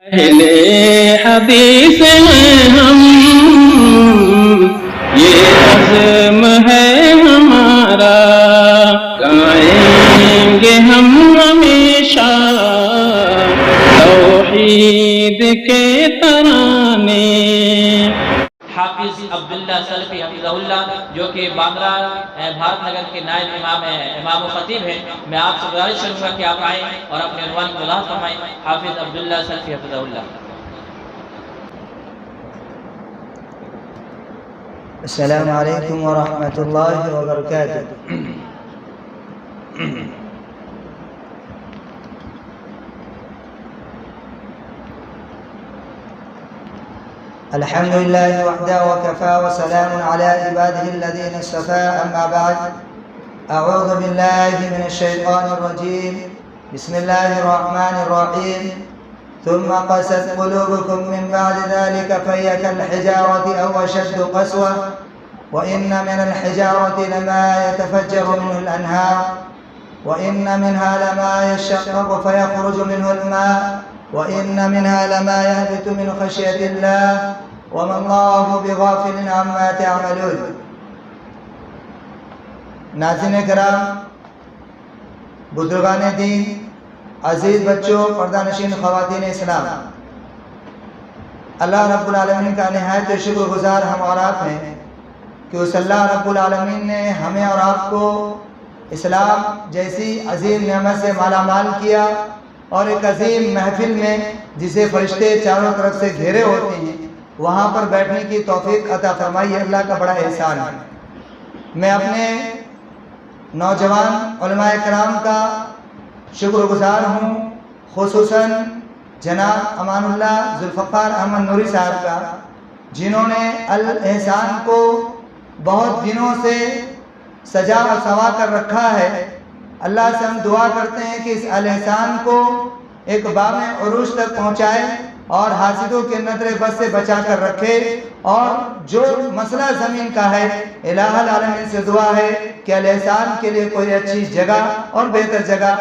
اہلِ حدیث ہیں ہم، یہ عزم ہے ہمارا، گائیں گے ہم ہمیشہ توحید کے ترانے۔ حافظ عبداللہ سلفی حفظہ اللہ جو کہ بامرا بھارت نگر کے نائب امام و خطیب ہیں، میں آپ سے گزارش کروں گا کہ آپ آئیں اور اپنے عنوان کو وضاحت فرمائیں۔ حافظ عبداللہ سلفی حفظہ اللہ۔ السلام علیکم ورحمۃ اللہ وبرکاتہ۔ الحمد لله وحده وكفى وسلام على عباده الذين اصطفى، أما بعد، أعوذ بالله من الشيطان الرجيم، بسم الله الرحمن الرحيم، ثم قست قلوبكم من بعد ذلك فهي كالحجارة أو أشد قسوة، وإن من الحجارة لما يتفجر منه الأنهار، وإن منها لما يشقق فيخرج منه الماء، وإن منها لما يهبط من خشية الله، وما الله بغافل عما تعملون۔ ناظرین کرام، بزرگان دین، عزیز بچوں، پردہ نشین خواتین اسلام، اللہ رب العالمین کا نہایت شکر گزار ہم اور آپ ہیں کہ اس اللہ رب العالمین نے ہمیں اور آپ کو اسلام جیسی عظیم نعمت سے مالا مال کیا، اور ایک عظیم محفل میں جسے فرشتے چاروں طرف سے گھیرے ہوتے ہیں وہاں پر بیٹھنے کی توفیق عطا فرمائی ہے۔ اللہ کا بڑا احسان ہے۔ میں اپنے نوجوان علماء کرام کا شکر گزار ہوں، خصوصاً جناب امان اللہ ذوالفقار احمد نوری صاحب کا، جنہوں نے الاحسان کو بہت دنوں سے سجا و سوا کر رکھا ہے۔ اللہ سے ہم دعا کرتے ہیں کہ اس الاحسان کو ایک بام عروج تک پہنچائے اور حاسدوں کے نظر بد سے بچا کر رکھے، اور جو مسئلہ زمین کا ہے الہ العالمین سے دعا ہے کہ الاحسان کے لیے کوئی اچھی جگہ اور بہتر جگہ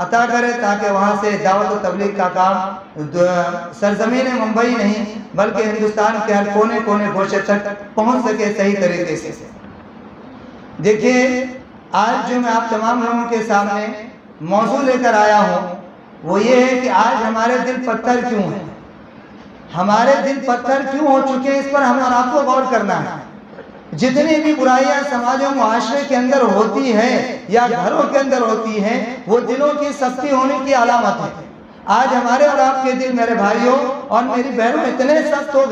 عطا کرے تاکہ وہاں سے دعوت و تبلیغ کا کام سرزمین ممبئی نہیں بلکہ ہندوستان کے ہر کونے کونے گوشے تک پہنچ سکے صحیح طریقے سے۔ دیکھیے، آج جو میں آپ تمام لوگوں کے سامنے موضوع لے کر آیا ہوں وہ یہ ہے کہ آج ہمارے دل پتھر کیوں ہیں، ہمارے دل پتھر کیوں ہو چکے ہیں، اس پر ہمیں اور آپ کو غور کرنا ہے۔ جتنی بھی برائیاں سماج و معاشرے کے اندر ہوتی ہیں یا گھروں کے اندر ہوتی ہیں وہ دلوں کی سختی ہونے کی علامت ہے۔ آج ہمارے اور آپ کے دل، میرے بھائیوں اور میری بہنوں، اتنے سخت ہو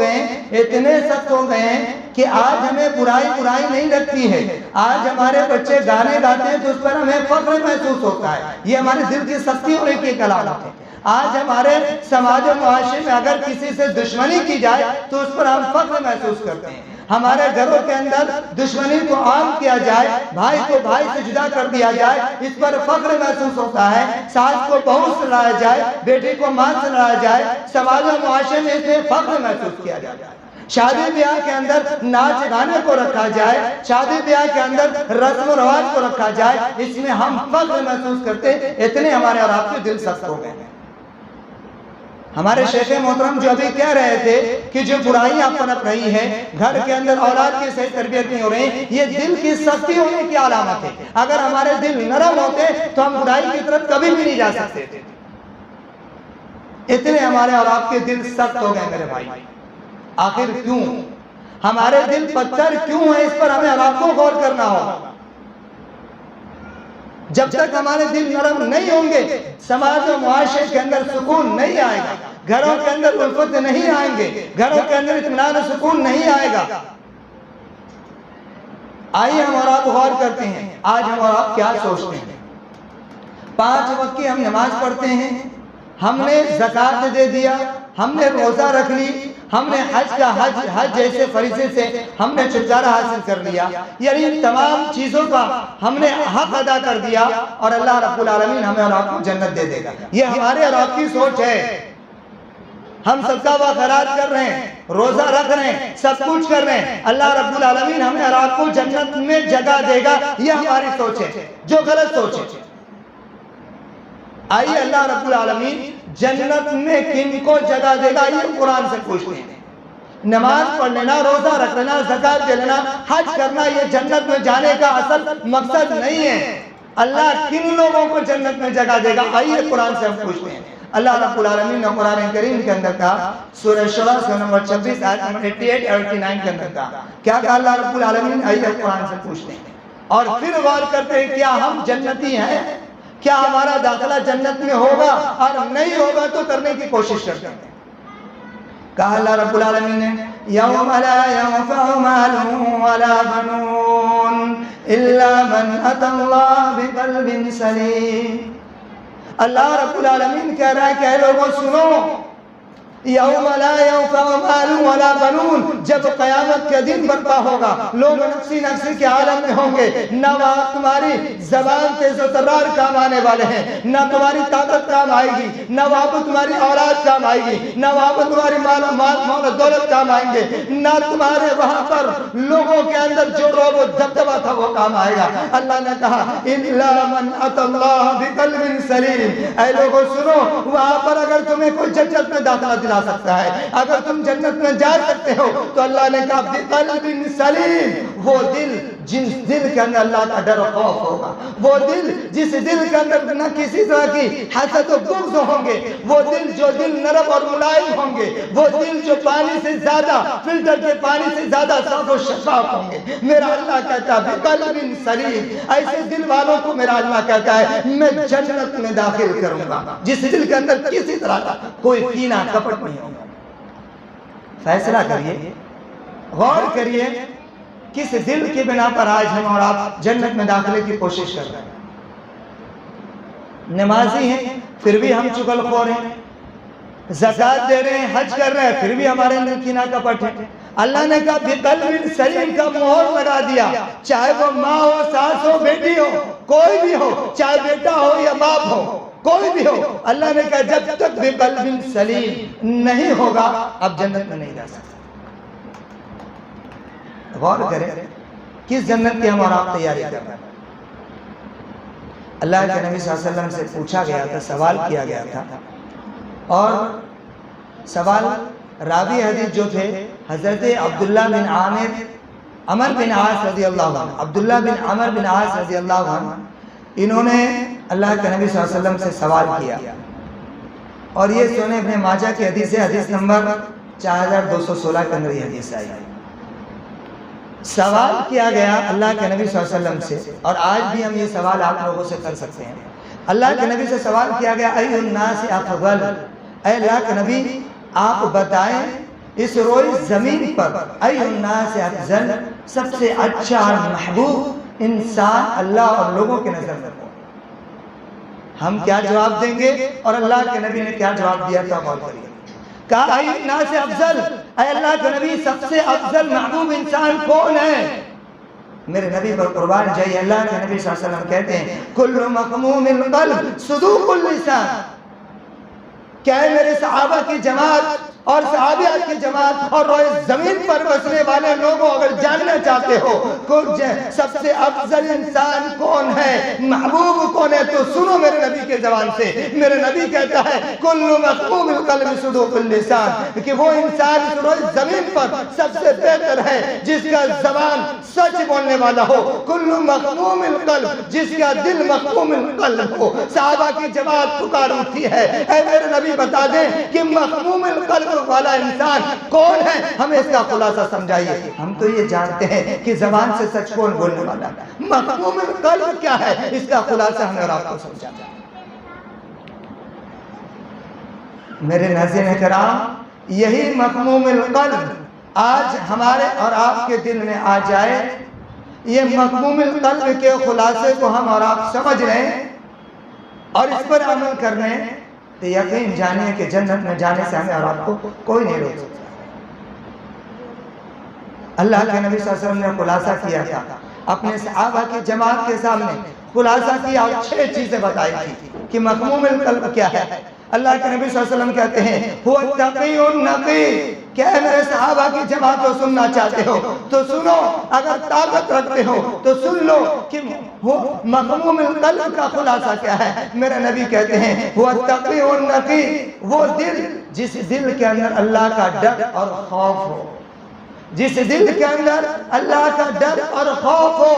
گئے ہیں کہ آج ہمیں برائی نہیں لگتی ہے۔ آج ہمارے بچے گانے گاتے ہیں تو اس پر ہمیں فخر محسوس ہوتا ہے، یہ ہمارے دل کی سختی ہونے کی ایک علامت ہے۔ آج ہمارے سماج و معاشرے میں اگر کسی سے دشمنی کی جائے تو اس پر ہم فخر محسوس کرتے ہیں۔ ہمارے گھروں کے اندر دشمنی کو عام کیا جائے، بھائی کو بھائی سے جدا کر دیا جائے، اس پر فخر محسوس ہوتا ہے۔ ساس کو بہو سے لڑایا جائے، بیٹی کو ماں سے لڑایا جائے، سماج و معاشرے میں اس میں فخر محسوس کیا جائے۔ شادی بیاہ کے اندر ناچ گانے کو رکھا جائے، شادی بیاہ کے اندر رسم و رواج کو رکھا جائے، اس میں ہم فخر محسوس کرتے ہیں۔ اتنے ہمارے اور آپ کے دل سخت ہو گئے ہیں۔ ہمارے شیخ محترم جو ابھی کہہ رہے تھے کہ جو برائیاں پنپ رہی ہیں، گھر کے اندر اولاد کی صحیح تربیت نہیں ہو رہی، یہ دل کی سختی ہونے کی علامت ہے۔ اگر ہمارے دل نرم ہوتے تو ہم برائی کی طرف کبھی بھی نہیں جا سکتے تھے۔ اتنے ہمارے اور آپ کے دل سخت ہو گئے میرے بھائی۔ آخر کیوں ہمارے دل پتھر کیوں ہیں، اس پر ہمیں اور آپ کو غور کرنا ہوگا۔ جب تک ہمارے دل نرم نہیں ہوں گے سماج و معاشرے کے اندر سکون نہیں آئے گا، گھروں کے اندر الفت نہیں آئیں گے، گھروں کے اندر اطمینان و سکون نہیں آئے گا۔ آئیے ہم اور آپ غور کرتے ہیں، آج ہم اور آپ کیا سوچتے ہیں۔ 5 وقت کی ہم نماز پڑھتے ہیں، ہم نے زکوٰۃ دے دیا، ہم نے روزہ رکھ لی، ہم نے حج جیسے فریضے سے ہم نے چھٹکارا حاصل کر لیا، یعنی تمام چیزوں کا ہم نے حق ادا کر دیا اور اللہ رب العالمین ہمیں اور آپ کو جنت دے دے گا۔ یہ ہمارے اور آپ کی سوچ ہے۔ ہم صدقہ و خیرات کر رہے ہیں، روزہ رکھ رہے ہیں، سب کچھ کر رہے ہیں، اللہ رب العالمین ہمیں اور آپ کو جنت میں جگہ دے گا، یہ ہماری سوچ ہے جو غلط سوچ ہے۔ آئیے اللہ رب العالمین جنت میں کن کو جگہ دے گا، یہ قرآن سے پوچھتے ہیں۔ نماز پڑھ لینا، روزہ رکھ لینا، زکوٰۃ دے لینا، حج کرنا یہ جنت میں جانے کا اصل مقصد نہیں ہے۔ اللہ کن لوگوں کو جنت میں جگہ دے گا، آئیے قرآن سے ہم پوچھتے ہیں۔ اللہ رب العالمین نے قرآن کریم کے اندر کہا، سورہ شورى سورہ نمبر 26 آیت نمبر 88 اور 89 کے اندر کہا، کیا کہا اللہ رب العالمین؟ آئیے قرآن سے پوچھتے ہیں اور پھر غور کرتے ہیں کیا ہم جنتی ہیں، کیا ہمارا داخلہ جنت میں ہوگا، اور نہیں ہوگا تو کرنے کی کوشش کرتے ہیں۔ کہا اللہ رب العالمین نے، یوم لا ينفع مال ولا بنون الا من اتى الله بقلب سلیم۔ اللہ رب العالمین کہہ رہا ہے کہ اے لوگوں سنو، یوم لا ينفع مال ولا بنون، جب قیامت کے دن برپا ہوگا، لوگ نفسی نفسی کے عالم میں ہوں گے، نہ وہاں تمہاری زبان تیز و ترار کام آنے والے ہیں، نہ تمہاری طاقت کام آئے گی، نہ وہاں پر تمہاری اولاد کام آئے گی، نہ وہاں پر تمہاری مال و دولت کام آئیں گے، نہ تمہارے وہاں پر لوگوں کے اندر جو روب و دبدبہ تھا وہ کام آئے گا۔ اللہ نے کہا الا من اتى الله بقلب سلیم، اے لوگوں سنو، وہاں پر اگر تمہیں کوئی جنت میں داخلہ دلا سکتا ہے، اگر تم جنت میں جا سکتے ہو، تو اللہ نے کہا بقلب سلیم، وہ دل جس دل کے اندر اللہ کا ڈر و خوف ہوگا، وہ دل جس دل کے اندر نہ کسی طرح کی حسد و بغض ہوں گے، وہ دل جو دل نرم اور ملائم ہوں گے، وہ دل جو پانی سے زیادہ، فلٹر کے پانی سے زیادہ صاف و شفاف ہوں گے۔ میرا اللہ کہتا ہے بقلب سلیم، ایسے دل والوں کو میرا اللہ کہتا ہے میں جنت میں داخل کروں گا، جس دل کے اندر کسی طرح کا کوئی کینہ کپٹ نہیں ہوگا۔ فیصلہ کریے، غور کریے، کس دل کی بنا پر آج ہم اور آپ جنت میں داخلے کی کوشش کر رہے ہیں۔ نمازی ہیں پھر بھی ہم چغل خور ہیں، زکوٰۃ دے رہے ہیں، حج کر رہے ہیں، پھر بھی ہمارے اندر کینہ کپٹ ہے۔ اللہ نے کہا بقلب سلیم کا مہر لگا دیا، چاہے وہ ماں ہو، ساس ہو، بیٹی ہو، کوئی بھی ہو، چاہے بیٹا ہو یا باپ ہو، کوئی بھی ہو، اللہ نے کہا جب تک بقلب سلیم نہیں ہوگا اب جنت میں نہیں جا سکتا۔ غور کریں کس جنت کی ہم اور آپ تیاری کر رہے ہیں۔ اللہ کے نبی صلی اللہ علیہ وسلم سے پوچھا گیا تھا، سوال کیا گیا تھا، اور سوال راوی حدیث جو تھے حضرت عبداللہ بن عمر بن عاص رضی اللہ عنہ، عبداللہ بن عمر بن عاص رضی اللہ عنہ، انہوں نے اللہ کے نبی صلی اللہ علیہ وسلم سے سوال کیا، اور یہ سنیں ابن ماجہ کی حدیث ہے، حدیث نمبر 4216 کے اندر یہ حدیث آئی ہے۔ سوال کیا گیا اللہ کے نبی صلی اللہ علیہ وسلم سے، اور آج بھی ہم یہ سوال آپ لوگوں سے کر سکتے ہیں۔ اللہ کے نبی سے سوال کیا گیا ای الناس افضل، اے اللہ کے نبی آپ بتائیں اس روئے زمین پر ای الناس افضل، سب سے اچھا اور محبوب انسان اللہ اور لوگوں کے نظر میں ہو۔ ہم کیا جواب دیں گے اور اللہ کے نبی نے کیا جواب دیا تھا، غور کریے۔ کہا ای الناس افضل، اے اللہ کے نبی سب سے افضل محبوب انسان کون ہے؟ میرے نبی پر قربان جائیے، اللہ کے نبی صلی اللہ علیہ وسلم کہتے ہیں کل مقموم القلب صدوق اللسان، کیا ہے میرے صحابہ کی جماعت اور صحابیات کی جماعت اور روئے زمین پر بسنے والے لوگوں اگر جاننا چاہتے ہو سب سے افضل انسان کون ہے، محبوب کون ہے، تو سنو میرے نبی کے زبان سے۔ میرے نبی کہتا ہے کل مقموم القلب صدوق اللسان، کہ وہ انسان اس روئے زمین پر سب سے بہتر ہے جس کا زبان سچ بولنے والا ہو، کل مقموم القلب جس کا دل مقموم القلب ہو۔ صحابہ کی جماعت پکار اٹھی ہے، اے میرے نبی بتا دیں کہ مقموم القلب والا انسان کون ہے، ہمیں اس کا خلاصہ سمجھائیے۔ ہم تو یہ جانتے ہیں کہ زبان سے سچ کون بولنے والا ہے، مقموم القلب کیا ہے، اس کا خلاصہ ہمیں اور آپ کو سمجھانا۔ میرے ناظرین کرام، یہی مقموم القلب آج ہمارے اور آپ کے دل میں آ جائے، یہ مقموم القلب کے خلاصے کو ہم اور آپ سمجھ لیں اور اس پر عمل کر لیں، تو یقین جانیے کہ جنت میں جانے سے ہمیں اور آپ کو کوئی نہیں روک سکتا۔ اللہ کے نبی صلی اللہ علیہ وسلم نے خلاصہ کیا تھا، اپنے صحابہ کی جماعت کے سامنے خلاصہ کیا اور 6 چیزیں بتائی تھی کہ مقموم القلب کیا ہے۔ اللہ کے نبی صلی اللہ علیہ وسلم کہتے ہیں هو التقی النقی، کہ اے میرے صحابہ کی جماعت کو سننا چاہتے ہو تو سنو، اگر طاقت رکھتے ہو تو سن لو کہ مغموم القلب کا خلاصہ کیا ہے۔ میرے نبی کہتے ہیں هو التقی النقی، وہ دل جس دل کے اندر اللہ کا ڈر اور خوف ہو، جس دل کے اندر اللہ کا ڈر اور خوف ہو،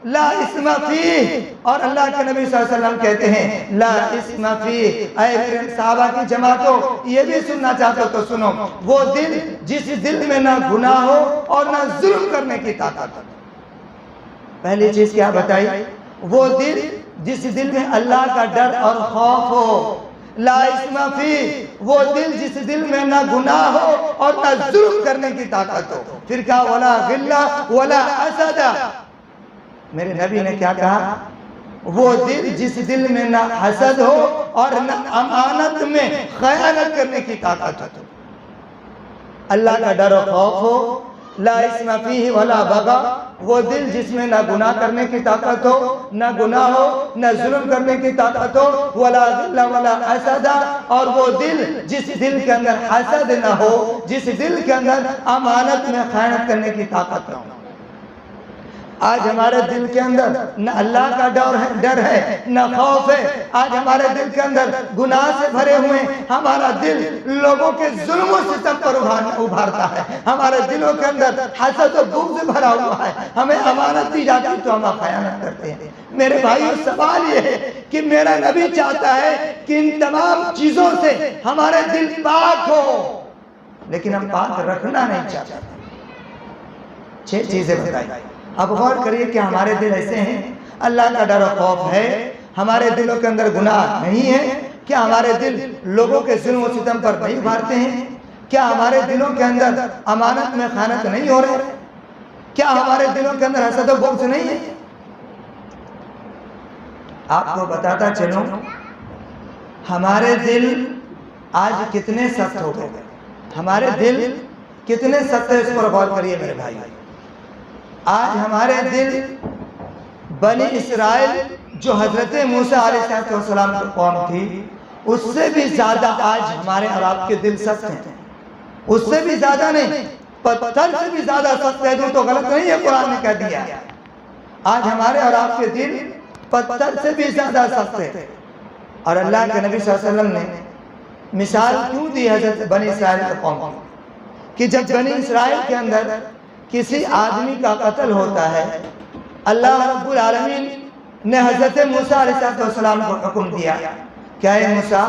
لا اسم فیہ، اور اللہ کے نبی صلی اللہ علیہ وسلم کہتے ہیں لا اسم فیہ۔ اے میرے صحابہ کی جماعتوں، یہ بھی سننا چاہتے ہو تو سنو، وہ دل جس دل میں نہ گناہ ہو اور نہ ظلم کرنے کی طاقت ہو۔ پہلی چیز کیا بتائی؟ وہ دل جس دل میں اللہ کا ڈر اور خوف ہو، لا اسم فیہ، وہ دل جس دل میں نہ گناہ ہو اور نہ ظلم کرنے کی طاقت ہو۔ پھر کہا ولا غلہ ولا حسد، میرے نبی نے کیا کہا؟ وہ دل جس دل میں نہ حسد ہو اور نہ امانت میں خیانت کرنے کی طاقت ہو، اللہ کا ڈر و خوف ہو، لا اسم فیہ ولا بغا، وہ دل جس میں نہ گناہ کرنے کی طاقت ہو، نہ گناہ ہو، نہ ظلم کرنے کی طاقت ہو، ولا غل ولا حسد، اور وہ دل جس دل کے اندر حسد نہ ہو، جس دل کے اندر امانت میں خیانت کرنے کی طاقت نہ ہو۔ آج ہمارے دل کے اندر نہ اللہ کا ڈر ہے نہ خوف ہے، آج ہمارے دل کے اندر گناہ سے بھرے ہوئے، ہمارا دل لوگوں کے ظلم و ستم پر ابھارتا ہے، ہمارے دلوں کے اندر حسد و بغض سے بھرا ہوا ہے، ہمیں امانت دی جاتی تو ہم خیانت کرتے ہیں۔ میرے بھائیو، سوال یہ ہے کہ میرا نبی چاہتا ہے کہ ان تمام چیزوں سے ہمارے دل پاک ہو، لیکن ہم پاک رکھنا نہیں چاہتے۔ 6 چیزیں بتائی، اب غور کریے کہ ہمارے دل ایسے ہیں، اللہ کا ڈر و خوف ہے، ہمارے دلوں کے اندر گناہ نہیں ہے، کیا ہمارے دل لوگوں کے ظلم و ستم پر نہیں ابھارتے ہیں؟ کیا ہمارے دلوں کے اندر امانت میں خیانت نہیں ہو رہے؟ کیا ہمارے دلوں کے اندر حسد و بغض نہیں ہے؟ آپ کو بتاتا چلوں، ہمارے دل آج کتنے سخت ہو گئے، ہمارے دل کتنے سخت ہے، اس پر غور کریے میرے بھائی۔ آج ہمارے دل بنی اسرائیل جو حضرت موسیٰ علیہ السلام کی قوم تھی، اس سے بھی زیادہ آج ہمارے اور آپ کے دل سخت ہیں، اس سے بھی زیادہ نہیں، پتھر سے بھی زیادہ سخت کہہ دوں تو غلط نہیں ہے، قرآن نے کہہ دیا۔ آج ہمارے اور آپ کے دل پتھر سے بھی زیادہ سخت ہے، اور اللہ کے نبی صلی اللہ علیہ وسلم نے مثال کیوں دی حضرت بنی اسرائیل کی قوم کی، کہ جب بنی اسرائیل کے اندر کسی آدمی کا قتل ہوتا ہے، اللہ رب العالمین نے حضرت موسیٰ علیہ السلام کو حکم دیا کہ اے موسیٰ،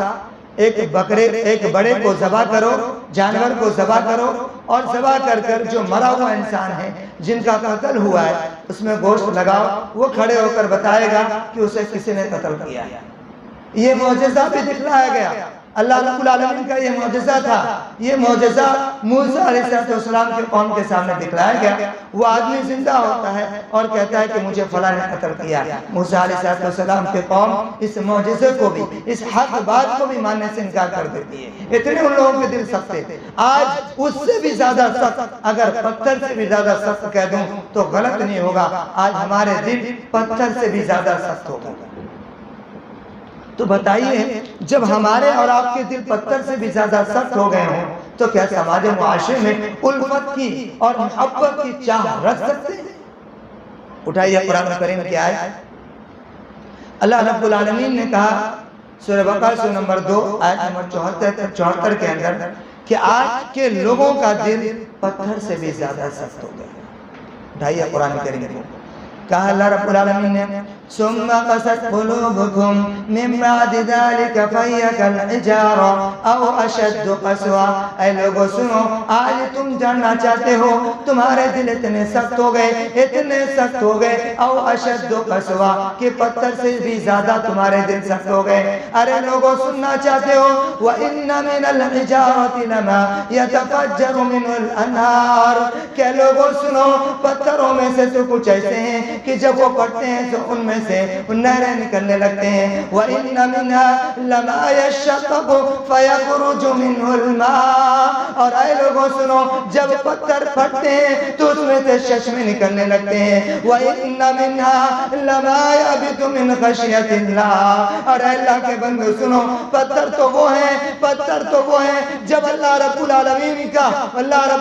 ایک بڑے کو ذبح کرو، جانور کو ذبح کرو، اور ذبح کر کر جو مرا ہوا انسان ہے، جن کا قتل ہوا ہے، اس میں گوشت لگاؤ، وہ کھڑے ہو کر بتائے گا کہ اسے کسی نے قتل کیا ہے۔ یہ معجزہ بھی دکھلایا گیا، اللہ رب العالمین کا یہ معجزہ تھا، یہ معجزہ موسیٰ علیہ السلام کے قوم کے سامنے دکھلایا گیا۔ وہ آدمی زندہ ہوتا ہے اور کہتا ہے کہ مجھے فلاں نے قتل کیا۔ موسیٰ علیہ السلام کے قوم اس معجزے کو بھی، اس حق بات کو بھی ماننے سے انکار کر دیتی ہے، اتنے ان لوگوں کے دل سخت تھے۔ آج اس سے بھی زیادہ سخت، اگر پتھر سے بھی زیادہ سخت کہہ دوں تو غلط نہیں ہوگا، آج ہمارے دل پتھر سے بھی زیادہ سخت ہوگا۔ تو بتائیے، جب ہمارے اور آپ کے دل پتھر سے بھی زیادہ سخت ہو گئے ہوں تو کیا سماج معاشرے میں الفت کی اور محبت کی چاہ رکھ سکتے ہیں؟ اٹھائیے قرآن کریم کی آیت، اللہ رب العالمین نے کہا سورہ بقرہ سورہ نمبر 2 آیت نمبر 74 کے اندر کہ آج کے لوگوں کا دل پتھر سے بھی زیادہ سخت ہو گیا۔ اٹھائیے قرآن کریم کو، کہا اللہ رب العالمین نے ثم قست قلوبكم من بعد ذلك فهي كالحجارة او اشد قسوة۔ اے لوگوں سنو، آج تم جاننا چاہتے ہو تمہارے دل اتنے سخت ہو گئے، اتنے سخت ہو گئے، او اشد قسوة، کہ پتھر سے بھی زیادہ تمہارے دل سخت ہو گئے۔ ارے لوگوں سننا چاہتے ہو، وَإِنَّ مِنَ الْحِجَارَةِ لَمَا يَتَفَجَّرُ مِنْهُ الْأَنْهَارُ، کہ لوگوں سنو، پتھروں میں سے تو کچھ ایسے ہیں کہ جب وہ پڑتے ہیں تو ان میں سے نہریں نکلنے لگتے ہیں۔ وَإِنَّ مِنْهَا لَمَا يَشَّقَّقُ فَيَخْرُجُ مِنْهُ الْمَاءُ، اور اے لوگوں سنو، جب پتھر پھٹتے ہیں تو اس میں سے چشمے نکلنے لگتے ہیں۔ وَإِنَّ مِنْهَا لَمَا يَهْبِطُ مِنْ خَشْيَةِ اللَّهِ، اور اے اللہ کے بندے سنو، پتھر تو وہ ہیں جب اللہ رب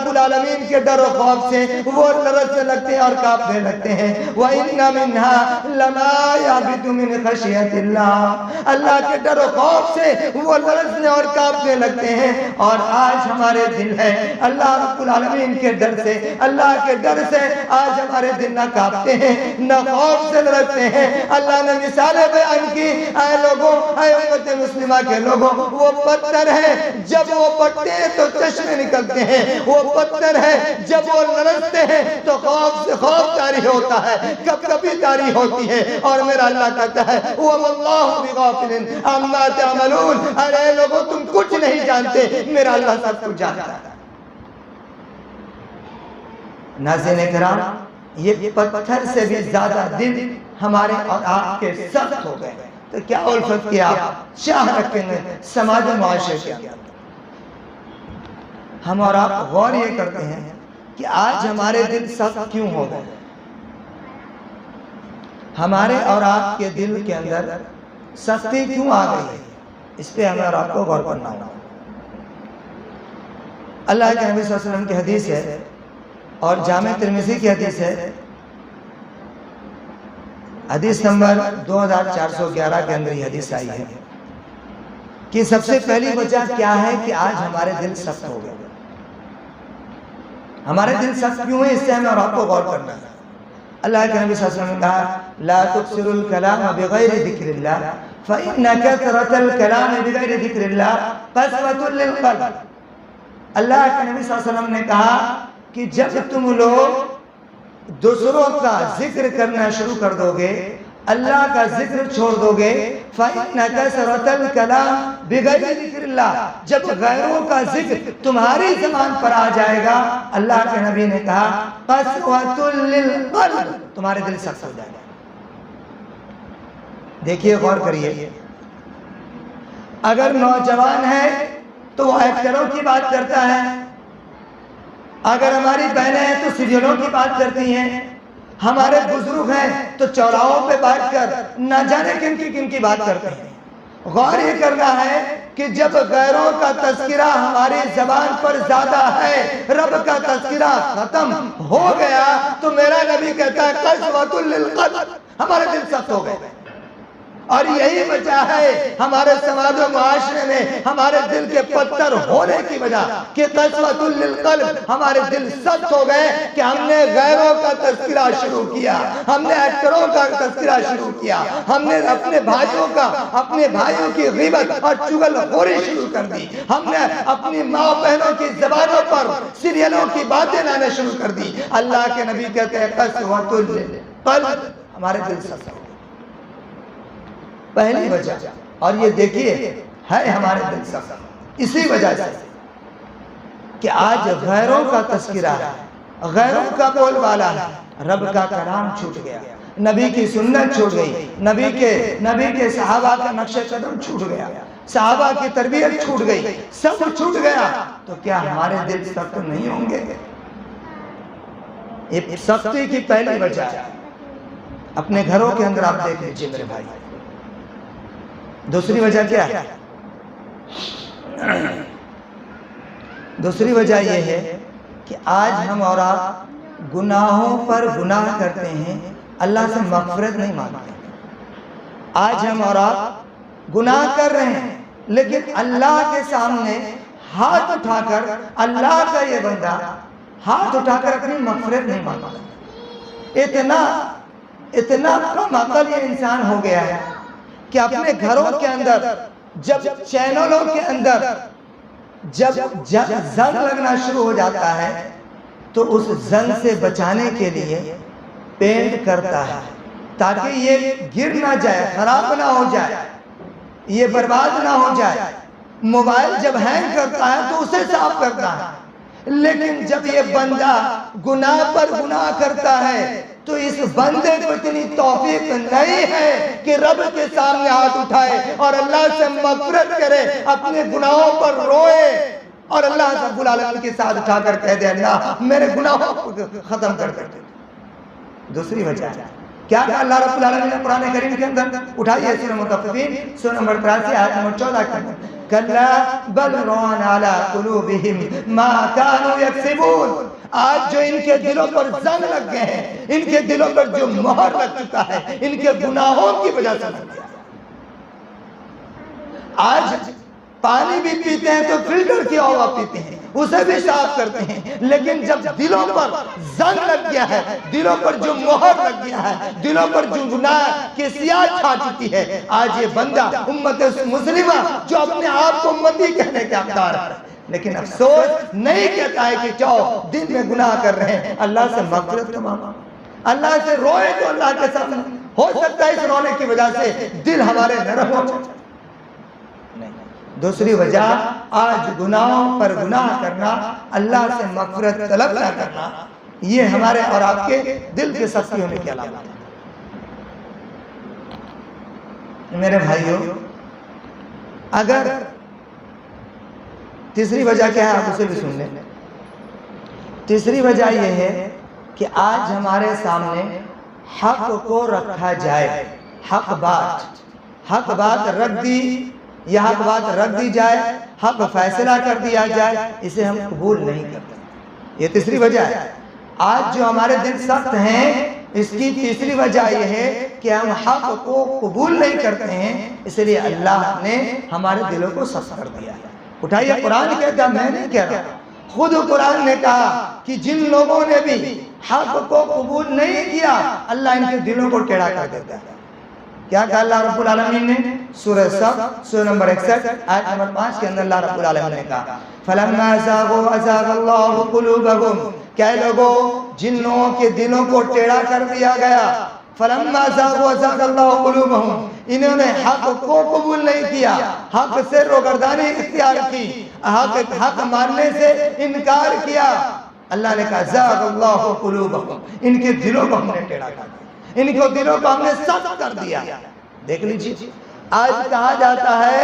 العالمین کے ڈر و خوف سے وہ لرزنے لگتے ہیں اور کانپنے لگتے ہیں۔ وَإِنَّ مِنْهَا لَمَا يَهْبِطُ مِنْ خَشْيَةِ اللَّهِ، اللہ کے ڈر و خوف سے وہ لرزنے اور کانپنے لگتے ہیں۔ اور آج ہمارے دل ہے اللہ رب العالمین کے ڈر سے، اللہ کے ڈر سے آج ہمارے دل نہ کانپتے ہیں نہ خوف سے لرزتے ہیں۔ اللہ نے مثالیں بیان کی، اے لوگوں، اے امت مسلمہ کے لوگوں، وہ پتھر ہے جب وہ پھٹتے ہیں تو چشمے نکلتے ہیں، وہ پتھر ہے جب وہ لرزتے ہیں تو خوف سے خوف طاری ہوتا ہے، کب کبھی طاری ہوتی ہے۔ اور میرا اللہ کہتا ہے وَمَا اللَّهُ بِغَافِلٍ عَمَّا تَعْمَلُونَ، ارے لوگوں تم کچھ نہیں جانتے، میرا اللہ سب کچھ جانتا ہے۔ ناظرین کرام، یہ پتھر سے بھی زیادہ دل ہمارے اور آپ کے سخت ہو گئے، تو کیا الفت کی آپ چاہ رکھیں گے سماج و معاشرے کے اندر؟ ہم اور آپ غور یہ کرتے ہیں کہ آج ہمارے دل سخت کیوں ہو گئے؟ ہمارے اور آپ کے دل کے اندر سختی کیوں آ گئی ہے؟ اس پہ ہمیں اور آپ کو غور کرنا ہوگا۔ اللہ کے نبی صلی اللہ علیہ وسلم کی حدیث ہے اور جامع ترمذی کی حدیث ہے، حدیث نمبر 2411 کے اندر یہ حدیث آئی ہے کہ سب سے پہلی وجہ کیا ہے کہ آج ہمارے دل سخت ہو گئے۔ ہمارے دل سخت کیوں ہیں، اس سے ہمیں اور آپ کو غور کرنا ہے۔ اللہ کے نبی صلی اللہ علیہ وسلم نے کہا لا تکثروا الکلام بغیر ذکر اللہ فإن کثرة الکلام بغیر ذکر اللہ قسوۃ للقلب۔ اللہ کے نبی صلی اللہ علیہ وسلم نے کہا کہ جب تم لوگ دوسروں کا ذکر کرنا شروع کر دو گے، اللہ کا ذکر چھوڑ دو گے، فَإِنَّ كَثْرَةَ الْكَلَامِ بِغَيْرِ ذِكْرِ اللَّهِ، جب غیروں کا ذکر تمہاری زبان پر آ جائے گا، اللہ کے نبی نے کہا قَسْوَةٌ لِلْقَلْبِ، تمہارے دل سخت ہو جائے گا۔ دیکھیے غور کریے، اگر نوجوان ہے تو وہ ایکٹروں کی بات کرتا ہے، اگر ہماری بہنیں ہیں تو سیریلوں کی بات کرتی ہیں، ہمارے بزرگ ہیں تو چوراہوں پہ بیٹھ کر نہ جانے کن کی بات کرتے ہیں۔ غور یہ کرنا ہے کہ جب غیروں کا تذکرہ ہماری زبان پر زیادہ ہے، رب کا تذکرہ ختم ہو گیا، تو میرا نبی کہتا ہے قسوۃ للقلب، ہمارے دل سخت ہو گئے۔ اور یہی وجہ ہے ہمارے سماج و معاشرے میں ہمارے دل کے پتھر ہونے کی وجہ کہ قسوۃ للقلب، ہمارے دل سخت ہو گئے کہ ہم نے غیروں کا تذکرہ شروع کیا، ہم نے ایکٹروں کا تذکرہ شروع کیا، ہم نے اپنے بھائیوں کی غیبت اور چغل خوری شروع کر دی، ہم نے اپنی ماں بہنوں کی زبانوں پر سیریلوں کی باتیں لانا شروع کر دی۔ اللہ کے نبی کہتے ہیں قسوۃ للقلب، ہمارے دل سخت ہو گئے۔ پہلی وجہ، اور یہ دیکھیے ہے ہمارے دل سخت اسی وجہ سے کہ آج غیروں کا تذکرہ ہے، غیروں کا بول بالا ہے، رب کا کلام چھوٹ گیا، نبی کی سنت چھوٹ گئی، نبی کے صحابہ کا نقش قدم چھوٹ گیا، صحابہ کی تربیت چھوٹ گئی، سب چھوٹ گیا، تو کیا ہمارے دل سخت نہیں ہوں گے؟ یہ سختی کی پہلی وجہ ہے۔ اپنے گھروں کے اندر آپ دیکھ لیجئے میرے بھائی۔ دوسری وجہ کیا ہے؟ دوسری وجہ یہ ہے کہ آج ہم اور آپ گناہوں پر گناہ کرتے ہیں، اللہ سے مغفرت نہیں مانگتے۔ آج ہم اور آپ گناہ کر رہے ہیں لیکن اللہ کے سامنے ہاتھ اٹھا کر، اللہ کا یہ بندہ ہاتھ اٹھا کر اپنی مغفرت نہیں مانگتا۔ اتنا کم عقل یہ انسان ہو گیا ہے کہ اپنے گھروں کے اندر جب چینلوں کے اندر جب زنگ لگنا شروع ہو جاتا ہے تو اس زنگ سے بچانے کے لیے پینٹ کرتا ہے تاکہ یہ گر نہ جائے، خراب نہ ہو جائے، یہ برباد نہ ہو جائے۔ موبائل جب ہینگ کرتا ہے تو اسے صاف کرتا ہے، لیکن جب یہ بندہ گناہ پر گناہ کرتا ہے تو اس بندے کو اتنی توفیق نہیں ہے کہ رب کے سامنے ہاتھ اٹھائے اور اللہ سے مغفرت کرے، اپنے گناہوں پر روئے، اور اللہ رب العالمین کے ساتھ اٹھا کر کہہ دے اللہ میرے گناہوں کو ختم کر دے۔ دوسری وجہ کیا کہ اللہ رب العالمین نے قرآن کریم کے اندر اٹھائیے سورہ مطففین سورہ نمبر 83 آیت نمبر 14 کے اندر کلا بل ران علی قلوبہم ما کانوا یکسبون، آج جو ان کے دلوں پر زنگ لگ گئے ہیں، ان کے دلوں پر جو مہر لگ چکا ہے ان کے گناہوں کی وجہ سے لگ گیا۔ آج پانی بھی پیتے ہیں تو فلٹر کی ہوا پیتے ہیں، اسے بھی صاف کرتے ہیں، لیکن جب دلوں پر زنگ لگ گیا ہے، دلوں پر جو مہر لگ گیا ہے، دلوں پر جو گناہ کی سیاہ چھا چکی ہے، آج یہ بندہ امت مسلمہ جو اپنے آپ کو امتی کہنے کے حقدار ہے، لیکن افسوس نہیں کہتا ہے کہ جاؤ دن میں گناہ کر رہے ہیں اللہ سے مغفرت کا مانگو، اللہ سے روئے تو اللہ کے سامنے ہو سکتا ہے اس رونے کی وجہ سے دل ہمارے نرم ہو جائے۔ دوسری وجہ آج گناہوں پر گناہ کرنا، اللہ سے مغفرت طلب نہ کرنا، یہ ہمارے اور آپ کے دل کے سختی ہونے کی علامت ہے۔ میرے بھائیوں، اگر تیسری وجہ کیا ہے آپ اسے بھی سن لیں۔ تیسری وجہ یہ ہے کہ آج ہمارے سامنے حق کو رکھا جائے، حق بات رکھ دی، یہ حق بات رکھ دی جائے، حق فیصلہ کر دیا جائے، اسے ہم قبول نہیں کرتے۔ یہ تیسری وجہ ہے۔ آج جو ہمارے دل سخت ہیں، اس کی تیسری وجہ یہ ہے کہ ہم حق کو قبول نہیں کرتے ہیں، اس لیے اللہ نے ہمارے دلوں کو سخت کر دیا ہے۔ اٹھائیے، قرآن کہتا ہے، میں نہیں کہہ رہا، خود قرآن نے کہا کہ جن لوگوں نے بھی حق کو قبول نہیں کیا اللہ ان کے دلوں کو ٹیڑھا کر دیتا ہے۔ کیا کہا اللہ رب العالمین نے؟ سورہ صف سورہ نمبر 61 آیت نمبر 5 کے اندر اللہ رب العالمین نے کہا فَلَمَّا زَاغُوا أَزَاغَ اللَّهُ قُلُوبَهُمْ، کہ لوگوں جن لوگوں کے دلوں کو ٹیڑھا کر دیا گیا، فَلَمَّا زَاغُوا أَزَاغَ اللَّهُ قُلُوبَهُمْ، انہوں نے حق کو قبول نہیں کیا، حق سے روگردانی اختیار کی، حق ماننے سے انکار کیا، اللہ نے کہا زَاغَ اللَّهُ قُلُوبَهُمْ، ان کے دلوں کو ہم نے ٹیڑھا کر دیا، ان کو دلوں کو ہم نے سخت کر دیا۔ دیکھ لیجیے، آج کہا جاتا ہے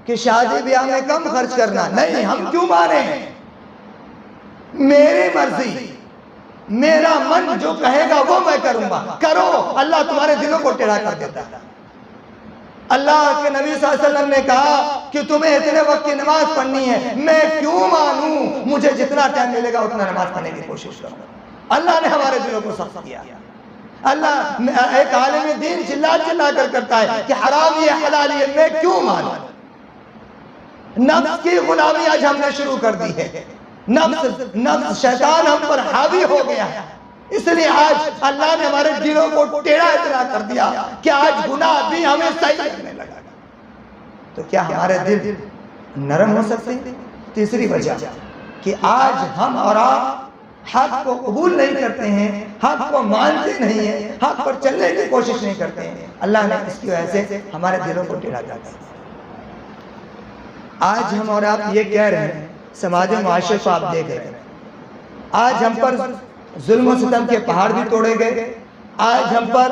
کہ شادی بیاہ میں کم خرچ کرنا، نہیں، ہم کیوں مانیں؟ میری مرضی، میرا من جو کہے گا وہ میں کروں گا، کرو، اللہ تمہارے دلوں کو ٹیڑھا کر دیتا ہے۔ اللہ کے نبی صلی اللہ علیہ وسلم نے کہا کہ تمہیں اتنے وقت کی نماز پڑھنی ہے، میں کیوں مانوں؟ مجھے جتنا ٹائم ملے گا اتنا نماز پڑھنے کی کوشش کروں۔ اللہ نے ہمارے دلوں کو سخت کیا۔ اللہ ایک عالم دین چلا کر کرتا ہے کہ حرام یہ حلال یہ، میں کیوں مانوں؟ نفس کی غلامی آج ہم نے شروع کر دی ہے، نفس شیطان ہم پر حاوی ہو گیا ہے، اس لیے آج اللہ نے ہمارے دلوں کو ٹیڑھا اتنا کر دیا کہ آج گناہ بھی ہمیں صحیح لگنے لگا۔ تو کیا ہمارے دل نرم ہو سکتے ہیں؟ تیسری وجہ کہ آج ہم اور آپ حق کو قبول نہیں کرتے ہیں، حق کو مانتے نہیں ہیں، حق پر چلنے کی کوشش نہیں کرتے ہیں، اللہ نے اس کی وجہ سے ہمارے دلوں کو ٹیڑھا کر دیا۔ آج ہم اور آپ یہ کہہ رہے ہیں، سماج معاشرے کو آپ دیکھ رہے ہیں، آج ہم پر ظلم و ستم کے پہاڑ بھی توڑے گئے، آج ہم پر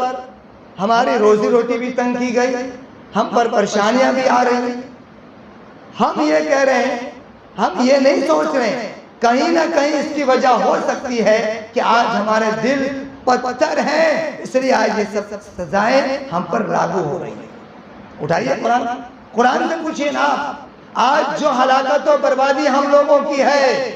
ہماری روزی روٹی بھی تنگ کی گئی، ہم پر پریشانیاں بھی آ رہی ہیں۔ ہم یہ کہہ رہے ہیں، ہم یہ نہیں سوچ رہے ہیں کہیں نہ کہیں اس کی وجہ ہو سکتی ہے کہ آج ہمارے دل پتھر ہیں، اس لیے آج یہ سب سزائیں ہم پر لاگو ہو رہی ہیں۔ اٹھائیے قرآن سے پوچھئے نا، آج جو ہلاکت و بربادی ہم لوگوں کی ہے،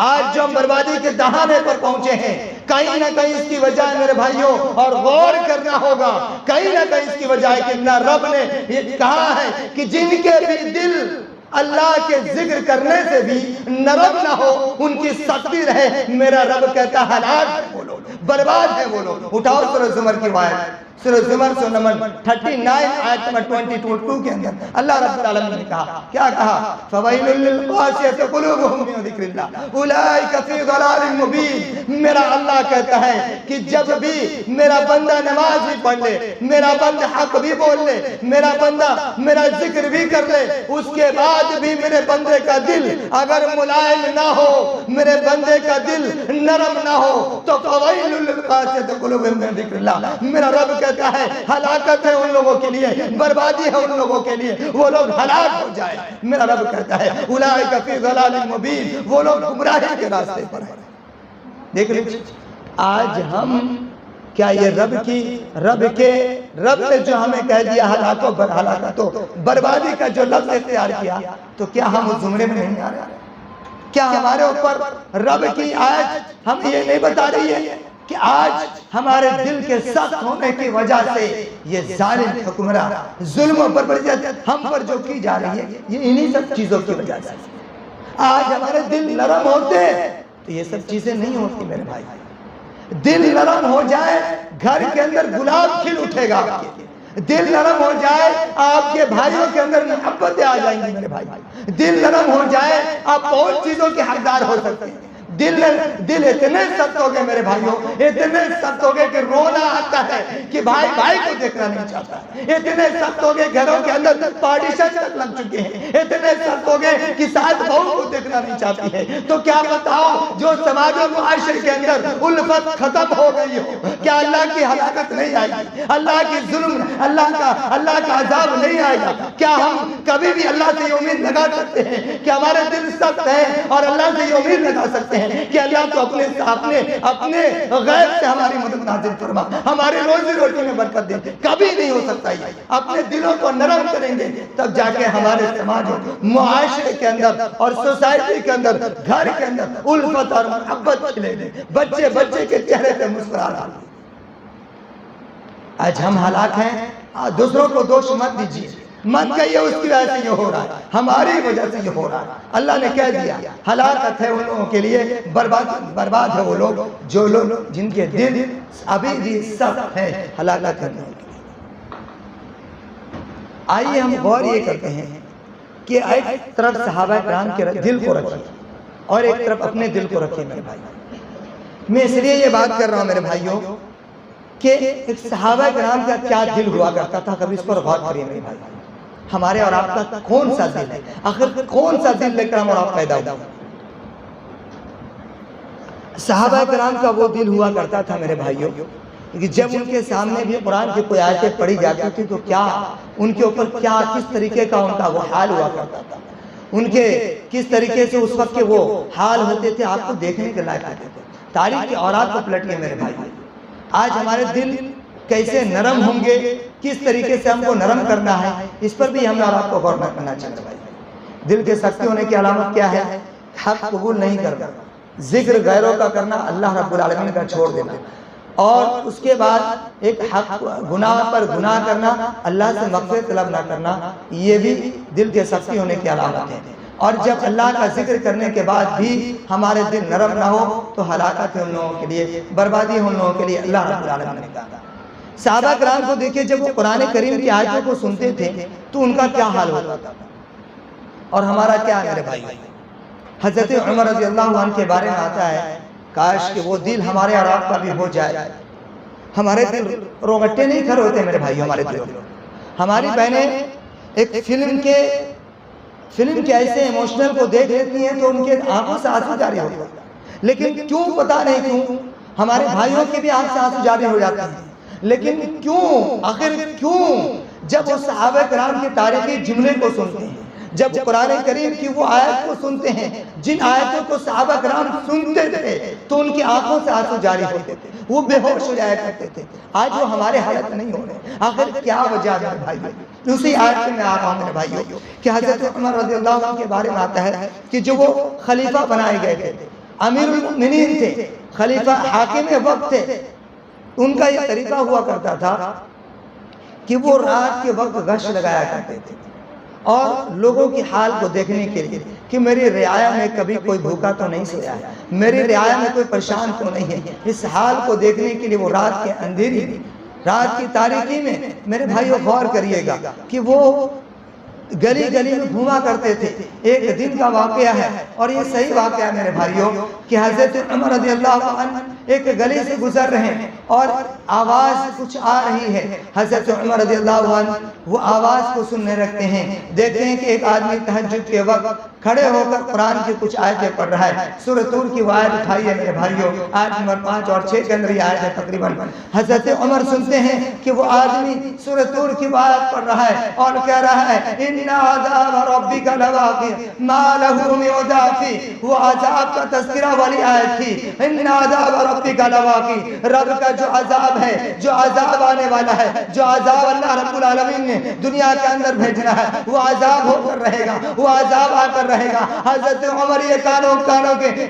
آج جو ہم بربادی کے دہانے پر پہنچے ہیں، کہیں نہ کہیں اس کی وجہ ہے میرے بھائیوں، اور غور کرنا ہوگا، کہیں نہ کہیں اس کی وجہ ہے کہ اللہ رب نے یہ کہا ہے کہ جن کے بھی دل اللہ کے ذکر کرنے سے بھی نرم نہ ہو، ان کی سختی رہے، میرا رب کہتا ہے ہلاک ہے وہ لوگ، برباد ہے وہ لوگ۔ اٹھاؤ سورہ زمر کی آیت، سورہ زمر سورہ نمبر 39 آیت نمبر 22 کے اندر اللہ رب العالمین نے کہا، کیا کہا؟ فَوَيْلٌ لِّلْقَاسِيَةِ قُلُوبُهُم مِّن ذِكْرِ اللَّهِ أُولَٰئِكَ فِي ضَلَالٍ مُّبِينٍ۔ میرا اللہ کہتا ہے کہ جب بھی میرا بندہ نماز بھی پڑھ لے، میرا بندہ حق بھی بول لے، میرا بندہ میرا ذکر بھی کر لے، اس کے بعد بھی میرے بندے کا دل اگر ملائم نہ ہو، میرے بندے کا دل نرم نہ ہو، تو فَوَيْلٌ لِّلْقَاسِيَةِ قُلُوبُهُم مِّن ذِكْرِ اللَّهِ، میرا رب کہتا لگا ہے ہلاکت ہے ان لوگوں کے لیے، بربادی ہے ان لوگوں کے لیے، وہ لوگ ہلاک ہو جائے۔ میرا رب کہتا ہے اولئک فی ضلال مبین، وہ لوگ گمراہی کے راستے پر ہیں۔ دیکھ لیجیے آج ہم کیا یہ رب نے جو ہمیں کہہ دیا ہلاکتوں بربادی کا جو لفظ اختیار کیا، تو کیا ہم اس زمرے میں نہیں آ رہے؟ کیا ہمارے اوپر رب کی آیت ہم یہ نہیں بتا رہی ہے کہ آج ہمارے دل کے سخت ہونے کی وجہ سے یہ ظالم حکمراں ظلم و بربریت ہم پر جو کی جا رہی ہے، یہ انہی سب چیزوں کی وجہ سے آج ہمارے دل نرم ہوتے تو یہ سب چیزیں نہیں ہوتی میرے بھائی۔ دل نرم ہو جائے گھر کے اندر گلاب کھل اٹھے گا آپ کے، دل نرم ہو جائے آپ کے بھائیوں کے اندر محبتیں آ جائیں گی میرے بھائی، دل نرم ہو جائے آپ بہت چیزوں کے حقدار ہو سکتے ہیں۔ دل اتنے سخت ہو گئے میرے بھائیوں، اتنے سخت ہو گئے کہ رونا آتا ہے کہ بھائی بھائی کو دیکھنا نہیں چاہتا، اتنے سخت ہو گئے گھروں کے اندر پارٹیشن تک لگ چکے ہیں، اتنے سخت ہو گئے کہ ساتھ بہو کو دیکھنا نہیں چاہتی ہے۔ تو کیا بتاؤ جو سماج و معاشرے کے اندر الفت ختم ہو گئی ہو، کیا اللہ کی ہلاکت نہیں آئے گی؟ اللہ کی ظلم، اللہ کا عذاب نہیں آئے گا؟ کیا ہم کبھی بھی اللہ سے یہ امید لگا سکتے ہیں کہ ہمارے دل سخت ہے اور اللہ سے یہ امید لگا سکتے ہیں کہ اللہ تو اپنے غیب سے ہماری مدد نازل فرما، ہمارے روزی میں برکت دے؟ کبھی نہیں ہو سکتا یہ۔ اپنے دلوں کو نرم کریں گے تب جا کے ہمارے سماج و معاشرے کے اندر اور سوسائٹی کے اندر، گھر کے اندر الفت اور محبت کھلے گی، بچے کے چہرے پہ مسکراہٹ آئے گی۔ آج ہم ہلاک ہیں، دوسروں کو دوش مت دیجیے، مت کہیے اس کی وجہ سے یہ ہو رہا ہے، ہماری وجہ سے یہ ہو رہا ہے۔ اللہ نے کہہ دیا ہلاکت ہے ان لوگوں کے لیے، برباد ہے وہ لوگ جو لوگ جن کے دل ابھی بھی سخت ہیں، ہلاکت ہے ان لوگوں کے لیے۔ آئیے ہم غور یہ کرتے ہیں کہ ایک طرف صحابہ کرام کے دل کو رکھیں اور ایک طرف اپنے دل کو رکھیں میرے بھائی۔ میں اس لیے یہ بات کر رہا ہوں میرے بھائیوں کہ ایک صحابہ کرام کا کیا دل ہوا کرتا تھا، کبھی اس پر غور کریے میرے بھائی۔ ہمارے اور آپ کا کون سا دل ہے؟ آخر کون سا دل لے کر ہم اور آپ پیدا ہوئے؟ صحابہ کرام کا وہ دل ہوا کرتا تھا میرے بھائیوں کہ جب ان کے سامنے بھی قرآن کی کوئی آیتیں پڑھی جاتی تھی تو کیا ان کے اوپر کس طریقے کا ان کا وہ حال ہوا کرتا تھا، ان کے کس طریقے سے اس وقت کے وہ حال ہوتے تھے، آپ کو دیکھنے کے لائق ہوتے تھے۔ تاریخ کے اورات کو پلٹیے میرے بھائی، آج ہمارے دل کیسے نرم ہوں گے، کس طریقے سے ہم کو نرم کرنا ہے، اس پر بھی ہمیں اور آپ کو غور کرنا چاہیے بھائی۔ دل کے سختی ہونے کی علامت کیا ہے؟ حق قبول نہیں کرنا، ذکر غیروں کا کرنا، اللہ رب العالمین کا چھوڑ دینا، اور اس کے بعد ایک حق گناہ پر گناہ کرنا، اللہ سے مغفرت طلب نہ کرنا، یہ بھی دل کے سختی ہونے کی علامت ہے۔ اور جب اللہ کا ذکر کرنے کے بعد بھی ہمارے دل نرم نہ ہو تو ہلاکت ہے ان لوگوں کے لیے، بربادی ہے ان لوگوں کے لیے، اللہ رب العالمین نے کہا۔ صحابہ کرام کو دیکھیں جب وہ قرآن کریم کی آیتوں کو سنتے تھے تو ان کا کیا حال ہوتا تھا، اور ہمارا کیا ہے میرے بھائی؟ حضرت عمر رضی اللہ عنہ کے بارے میں آتا ہے کاش کہ وہ دل ہمارے اور آپ کا بھی ہو جائے۔ ہمارے دل روغٹے نہیں کھڑے ہوتے میرے بھائی، ہمارے دل۔ ہماری بہنیں ایک فلم کے ایسے ایموشنل کو دیکھ لیتی ہیں تو ان کے آنکھوں سے آنسو جاری ہوتے ہیں، لیکن کیوں پتہ نہیں کیوں ہمارے بھائیوں کے بھی آنکھ سے آنسو جاری ہو جاتے ہیں، لیکن کیوں؟ آخر کیوں؟ جب وہ صحابہ کرام کے تاریخی جملے کو سنتے ہیں، جب قرآن کریم کی وہ آیت کو سنتے ہیں، جن آیتوں کو صحابہ کرام سنتے تھے تو ان کی آنکھوں سے آنسو جاری ہوتے تھے، وہ بے ہوش ہو جایا کرتے تھے۔ آج وہ ہمارے حالت نہیں ہو رہے، آخر کیا وجہ ہے میرے بھائی؟ اسی آیت میں آ رہا ہوں میرے بھائیوں کہ حضرت عمر رضی اللہ عنہ کے بارے میں آتا ہے کہ جو وہ خلیفہ بنائے گئے تھے، امیر المؤمنین تھے، خلیفہ حاکم وقت تھے، ان کا یہ طریقہ ہوا کرتا تھا کہ وہ رات کے وقت گشت لگایا کرتے تھے اور لوگوں کی حال کو دیکھنے کے لیے کہ میری رعایا میں کبھی کوئی بھوکا تو نہیں سویا ہے، میری رعایا میں کوئی پریشان تو نہیں ہے، اس حال کو دیکھنے کے لیے وہ رات کے اندھیری میں، رات کی تاریکی میں میرے بھائیو غور کریے گا کہ وہ گلی گلی میں گھوما کرتے تھے۔ ایک دن کا واقعہ ہے اور یہ صحیح واقعہ ہے میرے بھائیوں کہ حضرت عمر رضی اللہ عنہ ایک گلی سے گزر رہے ہیں اور آواز کچھ آ رہی ہے۔ حضرت عمر رضی اللہ عنہ وہ آواز کو سننے رکھتے ہیں، دیکھتے ہیں کہ ایک آدمی تہجد کے وقت کھڑے ہو کر قرآن کی کچھ آیتیں پڑھ رہا ہے. سورہ طور کی وہ آیت اٹھائی ہے میرے بھائیوں, آیت نمبر 5 اور 6 کے اندر یہ آیت ہے تقریباً. حضرت عمر سنتے ہیں کہ وہ آدمی سورہ طور کی وہ آیت پڑھ رہا ہے اور کہہ رہا ہے ان عذاب ربک لواقع ما له من دافع. وہ عذاب کا تذکرہ والی آیت تھی. ان عذاب ربک لواقع, رب کا جو عذاب ہے, جو عذاب آنے والا ہے, جو عذاب اللہ رب العالمین نے دنیا کے اندر بھیجنا ہے, وہ عذاب ہو کر رہے گا, وہ عذاب آ کر رہے گا. حضرت عمر یہ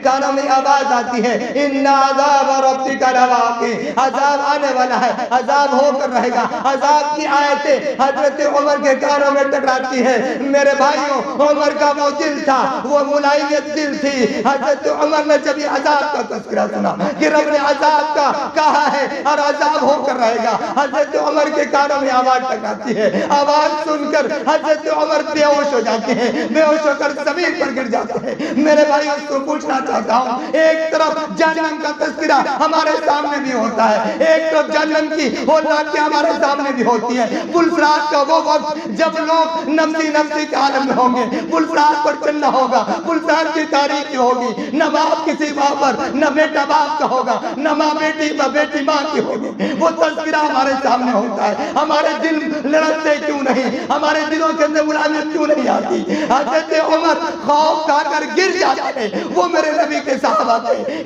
کانوں میں آواز آتی ہے ان عذاب ربک لواقع, عذاب آنے والا ہے, عذاب ہو کر رہے گا. عذاب کی آیتیں حضرت عمر کے کانوں میں ٹکراتی ہے. میرے بھائیوں, عمر کا وہ دل تھا, وہ ملائمیت دل تھی. حضرت عمر نے جب یہ عذاب کا تذکرہ سنا کہ رب نے عذاب کا کہا ہے اور عذاب ہو کر رہے گا, حضرت عمر کے کانوں میں آواز ٹکراتی ہے. آواز سن کر حضرت عمر بے ہوش ہو جاتے ہیں, بے ہوش ہو کر زمین پر گر جاتے ہیں. میرے بھائیوں اس کو پوچھنا چاہتا ہوں, ایک طرف جہنم کا تذکرہ ہمارے سامنے بھی ہوتا ہے, ایک طرف جہنم کی ہولناکیاں ہمارے سامنے بھی ہوتی ہیں. پلسرات کا وہ وقت جب لوگ نفسی کے عالم میں ہوں گے, پلسرات پر چلنا ہوگا, پلسرات کی تاریخی ہوگی, نہ باپ کسی ماں پر, نہ بیٹا باپ کا ہوگا, نہ ماں بیٹی ماں کی ہوگی. وہ تذکرہ ہمارے سامنے ہوتا ہے. ہمارے دل لڑکتے کیوں نہیں, ہمارے دلوں کے اندر ملائمت کیوں نہیں آتی؟ حضرت عمر خوف کھا کر گر جاتے ہیں. وہ میرے نبی کے صحابہ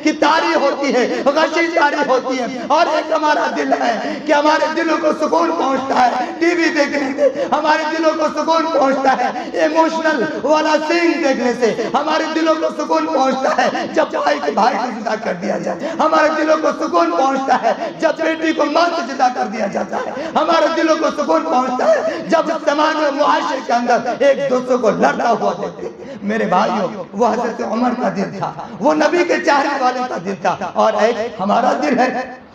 کی تاری ہوتی ہے, غشی تاری ہوتی ہے. اور ایک ہمارا دل ہے کہ ہمارے دلوں کو سکون پہنچتا ہے ٹی وی دیکھنے سے, ہمارے دلوں کو سکون پہنچتا ہے ایموشنل والا سین دیکھنے سے, ہمارے دلوں کو سکون پہنچتا ہے جب بھائی کو جدا کر دیا جائے, ہمارے دلوں کو سکون پہنچتا ہے جب بیٹی کو ماں سے جدا کر دیا جاتا ہے, ہمارے دلوں کو سکون پہنچتا ہے جب سماج و معاشرے کے اندر ایک دوسرے کو لڑتا ہوا دیکھتے ہیں. میرے بھائیوں, وہ حضرت عمر کا دل تھا, وہ نبی کے چاہنے والے کا دل تھا. اور ایک ہمارا دل ہے,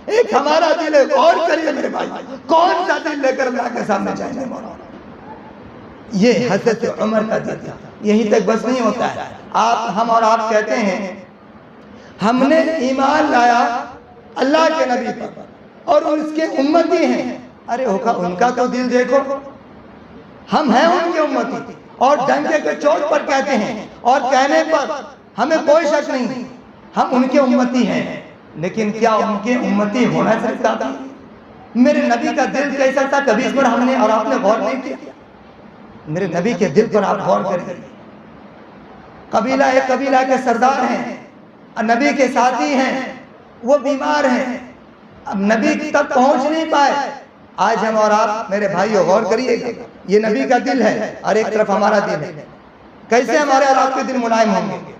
ایک ہمارا دل ہے. اور کریے میرے بھائی, کون سا دل لے کر اللہ کے سامنے جائیں گے مولانا؟ یہ حضرت عمر کا دل تھا. یہیں تک بس نہیں ہوتا ہے, ہم اور آپ کہتے ہیں ہم نے ایمان لایا اللہ کے نبی پر اور اس کے امتی ہیں. ارے ان کا تو دل دیکھو, ہم ہیں ان کے امتی اور ڈنکے کے چوٹ پر کہتے ہیں, اور کہنے پر ہمیں کوئی شک نہیں ہم ان کے امتی ہیں. لیکن کیا ان کے امتی ہونا سکتا تھا؟ میرے نبی کا دل کیسا تھا, کبھی اس پر ہم نے اور آپ نے غور نہیں کیا؟ میرے نبی کے دل پر آپ غور کریں. قبیلہ کے سردار ہیں, نبی کے ساتھی ہیں, وہ بیمار ہیں, اب نبی تک پہنچ نہیں پائے. آج ہم اور آپ میرے بھائیو غور کریے گا, یہ نبی کا دل ہے اور ایک طرف ہمارا دل ہے. کیسے ہمارے اور آپ کے دل ملائم ہوں گے؟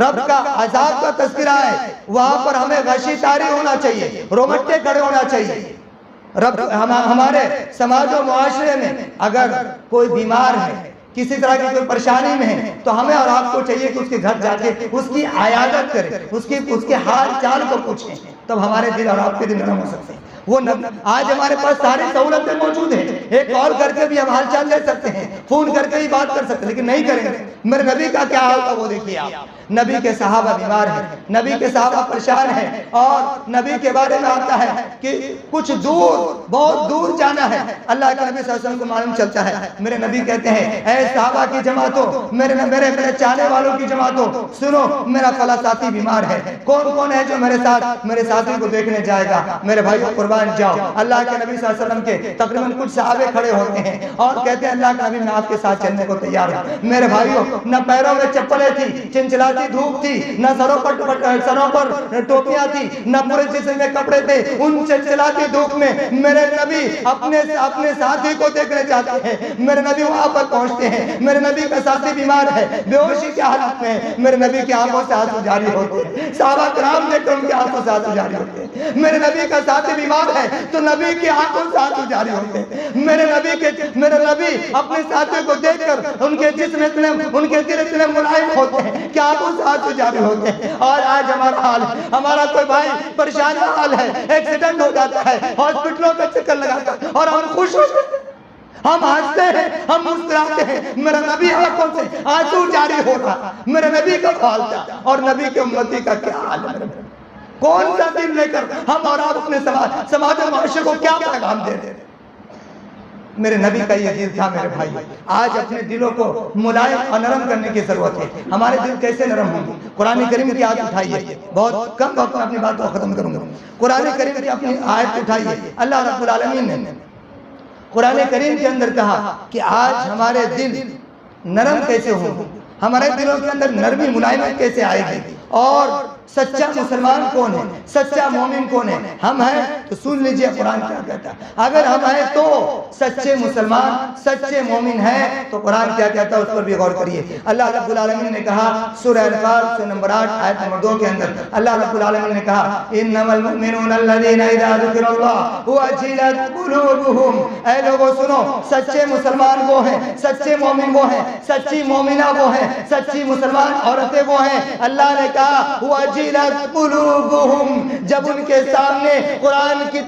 رب کا عذاب کا تذکرہ ہے, وہاں پر ہمیں غشی طاری ہونا چاہیے, رومٹے کھڑے ہونا چاہیے. رب ہمارے سماج و معاشرے میں اگر کوئی بیمار ہے, کسی طرح کی کوئی پریشانی میں ہے, تو ہمیں اور آپ کو چاہیے کہ اس کے گھر جا کے اس کی عیادت کریں, اس کے حال چال کو پوچھیں, تب ہمارے دل اور آپ کے دل نرم ہو سکتے ہیں. وہ آج ہمارے پاس ساری سہولتیں موجود ہیں, ایک کال کر کے بھی ہم حال چال لے سکتے ہیں, فون کر کے بھی بات کر سکتے ہیں, لیکن نہیں کریں گے. میرے نبی کا کیا حال تھا وہ دیکھیے آپ. نبی کے صحابہ بیمار ہیں, نبی کے صحابہ پریشان ہیں, اور نبی کے بارے میں آتا ہے کہ کچھ دور, بہت دور جانا ہے. اللہ کے نبی صلی اللہ علیہ وسلم کو معلوم چلتا ہے. میرے نبی کہتے ہیں اے صحابہ کی جماعتوں, میرے چاہنے والوں کی جماعتوں, سنو میرا فلاں ساتھی بیمار ہے, کون ہے جو میرے ساتھی کو دیکھنے جائے گا؟ میرے بھائیوں قربان جاؤ. اللہ کے نبی صلی اللہ علیہ وسلم کے تقریباً کچھ صحابے کھڑے ہوتے ہیں اور کہتے ہیں اللہ کے نبی میں آپ کے ساتھ چلنے کو تیار ہوں. میرے بھائیوں, نہ پیروں میں چپلیں تھی, چنچلاتی دھوپ تھی, نہ سروں پر ٹوپیاں تھی, نہ پورے جسم میں کپڑے تھے. ان چنچلاتی دھوپ میں میرے نبی اپنے ساتھی کو دیکھنے جاتے ہیں. میرے نبی وہاں پر پہنچتے ہیں, میرے نبی کا ساتھی بیمار ہے, بے ہوشی کی حالت میں, میرے نبی کی آنکھوں سے آنسو جاری ہوتے ہیں. صحابہ کرام دیکھ کر ان کی آنکھوں سے آنسو جاری ہوتے ہیں. میرے نبی کا ساتھی بیمار ہے تو نبی کی آنکھوں سے آنسو جاری ہوتے ہیں. میرے نبی اپنے ساتھی کو دیکھ کر ان کے جسم اتنے, ان کے دل اتنے ملائم ہوتے ہیں کہ آنکھوں سے آنسو جاری ہوتے ہیں. اور آج ہمارا حال, ہمارا کوئی بھائی پریشان حال ہے, ایکسیڈنٹ ہو جاتا ہے, ہاسپٹلوں کا چکر لگاتا ہے, اور ہم خوش ہوتے ہیں, ہم ہنستے ہیں, ہم مسکراتے ہیں. میرا نبی آنکھوں سے آنسو جاری ہو رہا. میرے نبی کا حال تھا, اور نبی کے امتی کا کیا حال ہے؟ کون سا دن لے کر ہم اور آپ اپنے سماج و معاشرے کو کیا پیغام دے دیں؟ میرے نبی کا یہ دل تھا میرے بھائی. آج اپنے دلوں کو ملائم اور نرم کرنے کی ضرورت ہے. ہمارے دل کیسے نرم ہوں گے؟ قرآن کریم کی آیت اٹھائیے. بہت کم وقت میں اپنی بات کو ختم کروں گا. قرآن کریم کی اپنی آیت اٹھائیے. اللہ رب العالمین نے قرآن کریم کے اندر کہا کہ آج ہمارے دل نرم کیسے ہوں گے، ہمارے دلوں کے اندر نرمی ملائمت کیسے آئے گی. اور سچا مسلمان کون ہے، سچا مومن کون ہے؟ ہم ہیں تو سن لیجئے قرآن کیا کہتا ہے. اگر ہم ہیں تو سچے مسلمان، سچے مومن ہیں تو قرآن کیا کہتا ہے اس پر بھی غور کریے. اللہ رب العالمین نے کہا سورہ انفال سورہ نمبر 8 آیت نمبر 2 کے اندر اللہ رب العالمین نے کہا انما المؤمنون الذين اذا ذكر الله وجلت قلوبهم. اے لوگوں سنو، سچے مسلمان وہ ہیں، سچے مومن وہ ہیں، سچی مومنہ وہ ہیں، سچی مسلمان عورتیں وہ ہیں. اللہ نے کہا وجلت قلوبهم، جب ان کے سامنے قرآن کی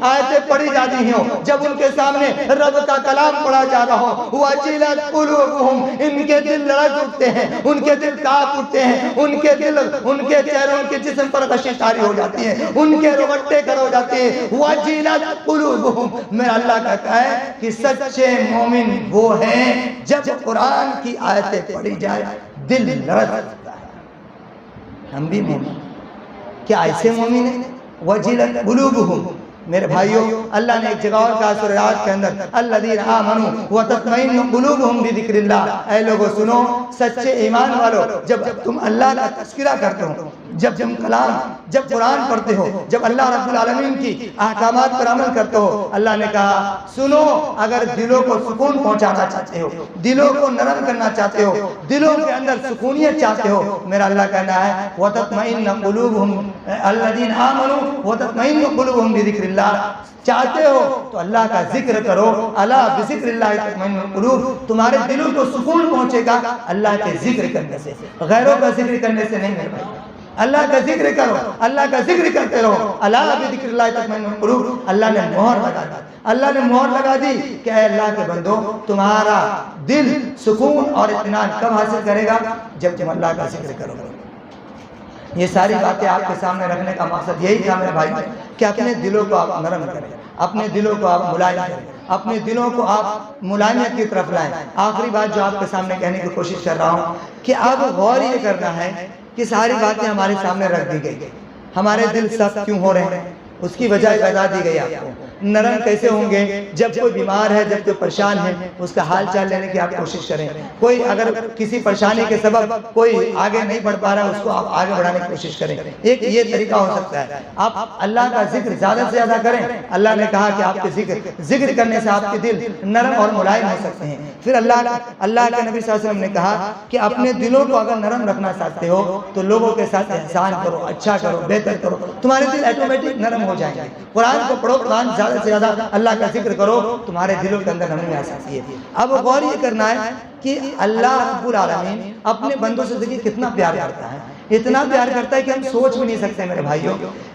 آیتیں پڑھی جاتی ہوں، جب ان کے سامنے رب کا کلام پڑھا جا رہا ہو، وجلت قلوبهم، ان کے دل لرز اٹھتے ہیں، ان کے دل کانپ اٹھتے ہیں، ان کے دل، ان کے چہروں کے جسم پر غشیں طاری ہو جاتی ہیں، ان کے روگٹے کر ہو جاتے ہیں. وجلت قلوبهم، میرا اللہ کہتا ہے کہ سچے مومن وہ ہیں جب قرآن کی آیتیں پڑھی جائے دل لرز اٹھتا ہے. ہم بھی مومن کیا ایسے مومن ہیں؟ وجلت قلوبهم. میرے بھائیوں اللہ نے ایک جگہ اور کہا سورہ رات کے اندر الذین آمنوا وتطمئن قلوبهم بذکر اللہ. اے لوگوں سنو، سچے ایمان والو، جب تم اللہ کا تذکرہ کرتے ہو، جب جب قرآن پڑھتے ہو، جب اللہ رب العالمین کی احکامات پر عمل کرتے ہو، اللہ نے کہا سنو، اگر دلوں کو سکون پہنچانا چاہتے ہو، دلوں کو نرم کرنا چاہتے ہو، دلوں کے اندر سکونیت چاہتے ہو، میرا اللہ کہنا ہے وتطمئن قلوبهم الذین آمنوا وتطمئن قلوبهم بذکر اللہ. چاہتے ہو تو اللہ کا ذکر کرو. الا بذکر اللہ تطمئن القلوب. تمہارے دلوں کو سکون پہنچے گا اللہ کے ذکر کرنے سے، غیروں کا ذکر کرنے سے نہیں. میرے بھائی اللہ کا ذکر کرو، اللہ کا ذکر کرتے رہو. الا بذکر اللہ تطمئن القلوب. اللہ نے مہر لگا دی، اللہ نے مہر لگا دی کہ اے اللہ کے بندو تمہارا دل سکون اور اطمینان کب حاصل کرے گا؟ جب تم اللہ کا ذکر کرو گے. یہ ساری باتیں آپ کے سامنے رکھنے کا مقصد یہی تھا میرے بھائی کہ اپنے دلوں کو آپ نرم کریں، اپنے دلوں کو آپ ملائم کریں، اپنے دلوں کو آپ ملائمیت کی طرف لائیں. آخری بات جو آپ کے سامنے کہنے کی کوشش کر رہا ہوں کہ اب غور یہ کرنا ہے کہ ساری باتیں ہمارے سامنے رکھ دی گئی، ہمارے دل سخت کیوں ہو رہے ہیں اس کی وجہ بتا دی گئی آپ کو. نرم کیسے ہوں گے؟ جب کوئی بیمار ہے، جب کوئی پریشان ہے، اس کا حال چال لینے کی آپ کوشش کریں. کوئی اگر کسی پریشانی کے سبب کوئی آگے نہیں بڑھ پا رہا ہے، اس کو آپ آگے بڑھانے کی کوشش کریں. ایک یہ طریقہ ہو سکتا ہے آپ اللہ کا ذکر زیادہ سے زیادہ کریں. اللہ نے کہا کہ آپ کے ذکر کرنے سے آپ کے دل نرم اور ملائم ہو سکتے ہیں. پھر اللہ کے نبی صلی اللہ علیہ وسلم نے کہا کہ اپنے دلوں کو اگر نرم رکھنا چاہتے ہو تو لوگوں کے ساتھ احسان کرو، اچھا کرو، بہتر کرو، تمہارے دل آٹومیٹک نرم ہو جائیں گے. قرآن کو پڑھو، قرآن زیادہ سے زیادہ اللہ کا ذکر کرو، تمہارے دلوں کے اندر نرمی آ سکتی ہے. اب غور یہ کرنا ہے کہ اللہ رب العالمین اپنے بندوں سے دیکھیے کتنا پیار کرتا ہے. اتنا پیار کرتا ہے کہ ہم سوچ بھی نہیں سکتے میرے بھائیوں.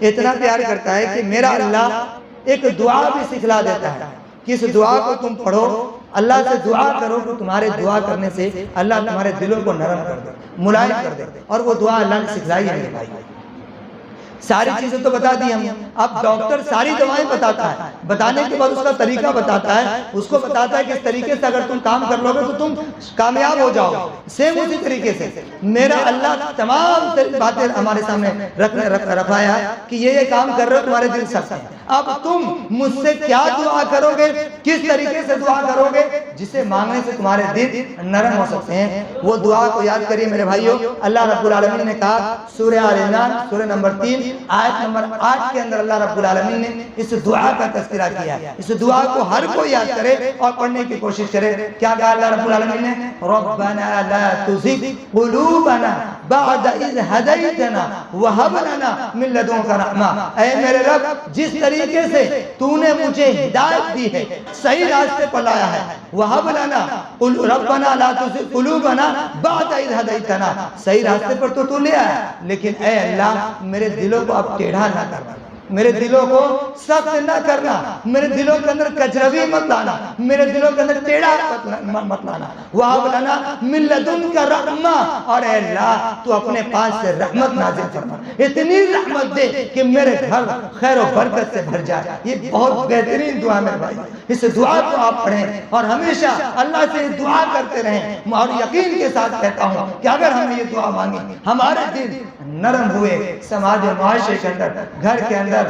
اتنا پیار کرتا ہے کہ میرا اللہ ایک دعا بھی سکھلا دیتا ہے کہ اس دعا کو تم پڑھو، اللہ سے دعا کرو کہ تمہارے دعا کرنے سے اللہ تمہارے دلوں کو نرم کر دے، ملائم کر دے. اور وہ دعا اللہ نے سکھلائی ہے میرے بھائی. ساری چیزیں تو بتا دی ہم. اب ڈاکٹر ساری دوائیں بتاتا ہے، بتانے کے بعد اس کا طریقہ بتاتا ہے، اس کو بتاتا ہے کہ اس طریقے سے اگر تم کام کر لو گے تو تم کامیاب ہو جاؤ. سیم اسی طریقے سے میرا اللہ تمام باتیں ہمارے سامنے رکھایا ہے کہ یہ کام کر رہے ہو، تمہارے دل سخت ہے. اب تم مجھ سے کیا دعا کرو گے، کس طریقے سے دعا کرو گے جسے مانگنے سے تمہارے دل نرم ہو سکتے ہیں. وہ دعا کو یاد کریے میرے بھائیوں. اللہ رب العالمین نے کہا سورہ آل عمران سورہ نمبر 3 آیت نمبر 8 کے اندر اللہ رب العالمین نے اس دعا کا تذکرہ کیا. اس دعا کو ہر کوئی یاد کرے اور پڑھنے کی کوشش کرے. کیا کہا اللہ رب العالمین نے؟ ربنا لا تزغ قلوبنا بعد اذ هديتنا وهب لنا من لدنك رحمة. اے میرے رب، جس طریقے سے تو نے مجھے ہدایت دی ہے، صحیح راستے پر لایا ہے، وهب لنا ربنا لا تزغ قلوبنا بعد اذ هديتنا، صحیح راستے پر تو لے آیا، لیکن اے اللہ میرے دلوں کو اب ٹیڑھا نہ کر، میرے دلوں کو سخت نہ کرنا، میرے دلوں کے اندر کجروی مت لانا، میرے دلوں کے اندر ٹیڑھا مت لانا۔ وَهَبْ لَنَا مِن لَّدُنْكَ رَحْمَةً، اور اے اللہ تو اپنے پاس سے رحمت نازل فرما، اتنی رحمت دے کہ میرے گھر خیر و برکت سے بھر جائے۔ یہ بہت بہترین دعا میرے بھائی، اس دعا کو آپ پڑھیں اور ہمیشہ اللہ سے دعا کرتے رہیں۔ اور یقین کے ساتھ کہتا ہوں کہ اگر ہم نے یہ دعا مانگی، ہمارے دل نرم ہوئے، سماج و معاشرے کے اندر، گھر کے اندر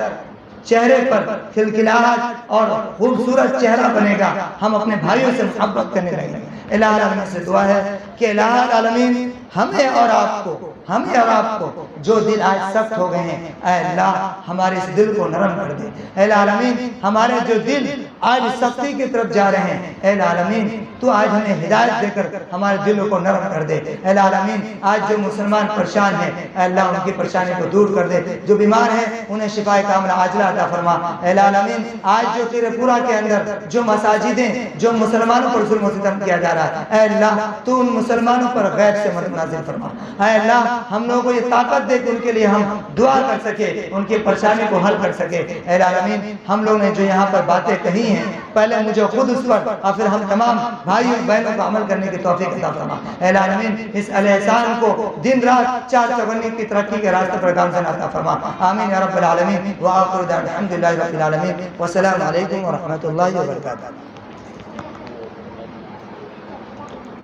چہرے پر کھلکھلاہٹ اور خوبصورت چہرہ بنے گا، ہم اپنے بھائیوں سے محبت کرنے لگیں گے۔ الہ العالمین سے دعا ہے کہ الہ العالمین ہمیں اور آپ کو جو دل آج سخت ہو گئے ہیں، اے اللہ ہمارے اس دل کو نرم کر دے۔ اے العالمین ہمارے جو دل آج سختی کی طرف جا رہے ہیں، اے العالمین تو آج ہمیں ہدایت دے کر ہمارے دلوں کو نرم کر دے۔ اے العالمین آج جو مسلمان پریشان ہیں، اے اللہ ان کی پریشانی کو دور کر دے، جو بیمار ہیں انہیں شفا کاملہ عاجلہ عطا فرما۔ اے العالمین آج جو تیرے پورا کے اندر جو مساجدیں جو مسلمانوں پر ظلم و ستم کیا جا رہا ہے، اے اللہ تو ان مسلمانوں پر غیب سے مدد نازل فرما۔ اے اللہ ہم لوگوں کو یہ طاقت دے کہ ان کے لیے ہم دعا کر سکے، ان کی پریشانی کو حل کر سکے۔ اے العالمین ہم لوگ نے جو یہاں پر باتیں کہی ہیں، پہلے مجھے خود اس پر اور پھر ہم تمام بھائیوں بہنوں کو عمل کرنے کی توفیق عطا فرما۔ اے العالمین اس احسان کو دن رات چار چوبندی کی ترقی کے راستے پر گامزن عطا فرما۔ آمین یا رب العالمین۔ وآخر دعوانا الحمدللہ رب العالمین، والسلام علیکم ورحمۃ اللہ وبرکاتہ۔